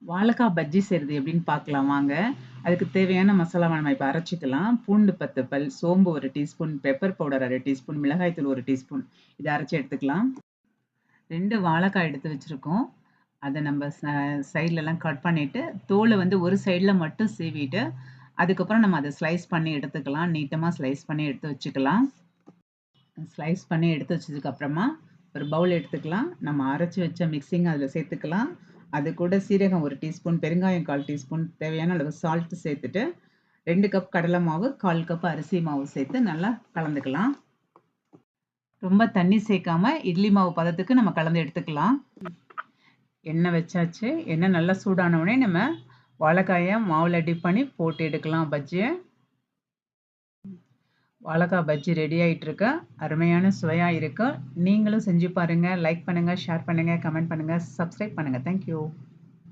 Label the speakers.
Speaker 1: வாழைக்காய் பஜ்ஜி செய்றது எப்படின்னு பார்க்கலாம் வாங்க. அதுக்கு தேவையான மசாலாவ நம்ம இப்ப அரைச்சுக்கலாம். பூண்டு 10 பல், சோம்பு 1 டீஸ்பூன், பெப்பர் பவுடர் 1/2 டீஸ்பூன், மிளகாய் தூள் 1 டீஸ்பூன். இத அரைச்சு எடுத்துக்கலாம். 2 வாழைக்காய் எடுத்து வச்சிருக்கோம். அத நம்ம சைட்லலாம் கட் பண்ணிட்டு, தோல வந்து ஒரு சைடுல மட்டும் சீவிட்டு, அதுக்கப்புறம் நம்ம அத ஸ்லைஸ் பண்ணி எடுத்துக்கலாம். நீட்டமா ஸ்லைஸ் பண்ணி எடுத்து வச்சுக்கலாம். ஸ்லைஸ் பண்ணி எடுத்து வச்சதுக்கு அப்புறமா, ஒரு பவுல் எடுத்துக்கலாம். நம்ம அரைச்சு வச்ச மிக்ஸிங் அதில சேர்த்துக்கலாம். அது கூட சீரகம் 1 டீஸ்பூன், பெருங்காயம் 1/4 டீஸ்பூன், தேவையான அளவு சால்ட் சேர்த்துட்டு, 2 கப் கடலை மாவு, 1/4 கப் அரிசி மாவு சேர்த்து நல்லா கலந்துக்கலாம். ரொம்ப தண்ணி சேர்க்காம இட்லி மாவு பதத்துக்கு நம்ம கலந்து எடுத்துக்கலாம். எண்ணெய் வச்சாச்சு. எண்ணெய் நல்லா சூடான உடனே நம்ம வாழைக்காய மாவுல டிப் பண்ணி போட்டு எடுக்கலாம் பஜ்ஜிய. வாழைக்காய் பஜ்ஜி ரெடி ஆயிட்டு இருக்கு. அருமையான சுவையா இருக்கு. நீங்களும் செஞ்சு பாருங்க. லைக் பண்ணுங்க, ஷேர் பண்ணுங்க, கமெண்ட் பண்ணுங்க, சப்ஸ்கிரைப் பண்ணுங்க. Thank you.